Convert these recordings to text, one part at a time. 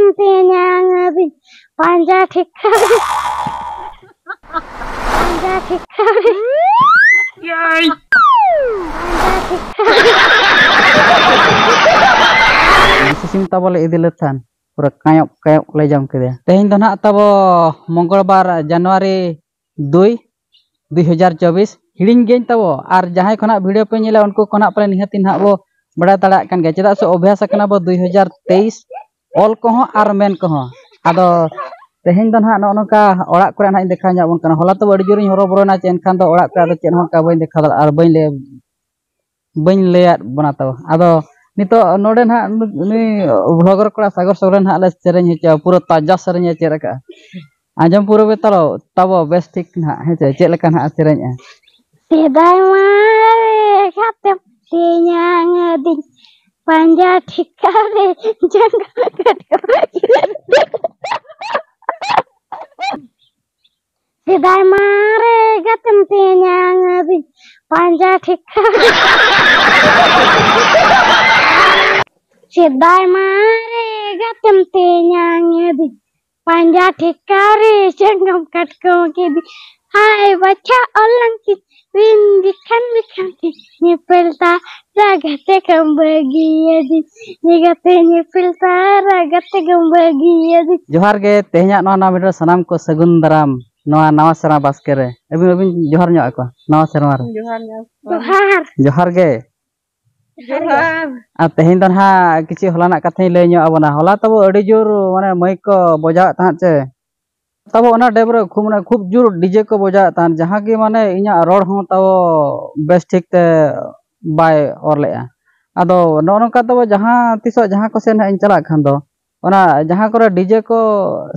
Tinyang panja tikari panja tikari Yay! panja tikari Sisim tabo le idiletan pura kayok le jam kede tehin do na tabo मंगलबार जनवरी 2 2024 हिड़िंग gain तबो और जहां खना video पे नेला उनको खना पले निहति ना बो बड़ा तड़ा कान गे चदा से अभ्यास कना बो 2023 ऑल को और मेन को आदो तेहेन दो ना नका ओड़ा करे ना देखा जाबन कना होला तो बड़ी जोरिन हरो बरो ना चेन खान दो ओड़ा का चेन हो का बइन देखा और बइन ले बना तब आदो नितो नोडे ना ब्लॉगर कोड़ा सागर सोरेन हाले सेरेन हे पूरा ताजा सेरेन हे चेरका आजम पूरा बेतलो तब बेस ठीक ना हे चे लेका ना सेरेन Sidai mare katem tinyang panja tikari jangka Sidai mare katem tinyang panja tikari Sidai mare katem tinyang panja tikari jangka kedi Hai baca orang Windikan nyepelta ragate kambagia di nyegate nyepelta ragate kambagia di जोहार गे तेहना नवा नवा video सनाम को सगुन dram नवा नवा सेरा बास्के रे अबिन जोहार न्यो को नवा सेरा रे Johar जोहार गे Johar आ तेहिन दन हा किछि हलाना कथै लय न्यो अबना हला तब अडी जोर माने मई को बजाव ता चे तब ओना डेबरे खूब जोर डीजे को बजाव ता जहां की माने इया रोड हो तब बेस ठीक ते बाय ओरलेआ आदो नोनका तब जहां तिसो जहां को से इन चला खान दो ओना जहां करे डीजे को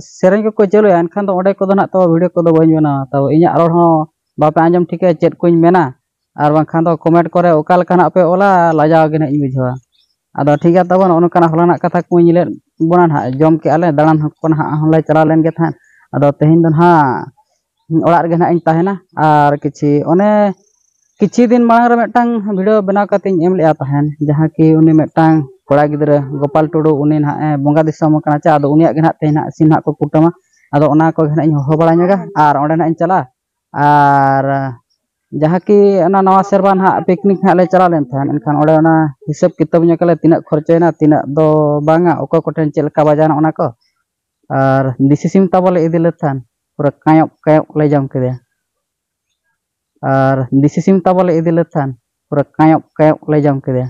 सेरेन को चलो एनखान दो ओडे को ना तो वीडियो को दो बइन बना तब इया रोड हो बापे आंजम ठीके चेत कुछ मेना और बाखान दो कमेंट करे ओका लखाना पे ओला लाजाव गे ना इ बुझवा आदो ठीक है तब ओनका हलाना कथा को ले बना ना जम के आले दालान को ना हले चला लेन गे था आदो तेहिन दन हा ओड़ा रे ना इन ताहेना और किछि ओने किछि दिन मांग रे मेटांग वीडियो बना कते एम लेआ ताहेन जहां की उनी मेटांग कोड़ा गिदरे गोपाल टुडू उनी ना बंगा दिसम कना चा आदो उनिया गे ना तेना सिन ना को कुटमा आदो ओना को गे ना हो बड़ा न्यागा और ओंडे ना इन चला और जहां की ओना नवा सेरबा ना पिकनिक ना ले चला लेन थान एनखान ओडे ओना हिसाब किताब न्याकले तिना खर्चेना तिना दो बांगा ओको कोठेन चेलका बाजाना ओना को और दिसिसिम ताबले इदिले थान पूरा कयक ले जाम के और दिसिसिम ताबले इदिले थान पूरा कयक ले जाम के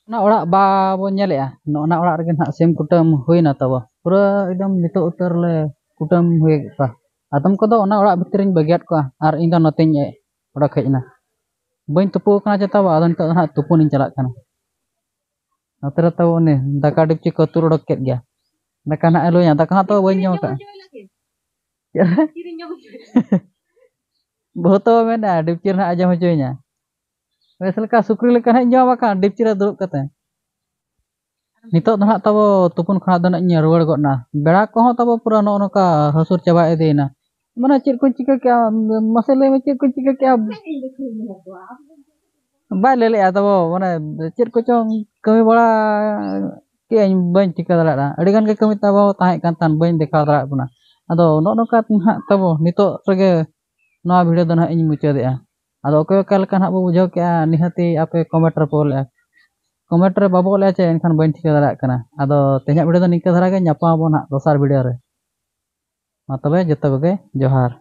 ना ओड़ा बा बो नेलेआ ना ओड़ा रे ना सेम कुटम होइना तब पूरा एकदम नितो उतर ले कुटम होय का आदम को दो ओना ओड़ा भितरिन बगियात को और इन दो नतिन ओड़ा खजना बइन तुपु कना जता बा आदन तो ना तुपुन चला कना नतरे तब ने दाका डिपची को तुर डक केत गया दाका ना एलोया दाका तो बइन जम का बहुत मेना डिपची ना आजम होइना वैसे का सुक्री लेका ना जम का डिपची रे दुरुब कते नितो ना तब तुपुन खना दन इन रुवाड़ गना बेड़ा को तब पूरा नो नका हसुर चबा एदेना माने चेर को चिका क्या मसले में चेर को चिका क्या बाय ले ले तब माने चेर को चोंग कमी बड़ा के बइन टिका दरा अडी गान के कमी तब ताहे कान तान बइन देखा दरा बना आदो नो नका तब नितो रगे नवा वीडियो दन इन मुचादेआ आदो ओके काल कान बो बुझाव के निहाती आपे कमेंट रे पोले कमेंट रे बाबो ले चे एनखान बइन टिका दरा कना आदो तेहा वीडियो दन निका धरा गे न्यापा बो ना दोसार वीडियो रे मा तबे जतो गे जोहार।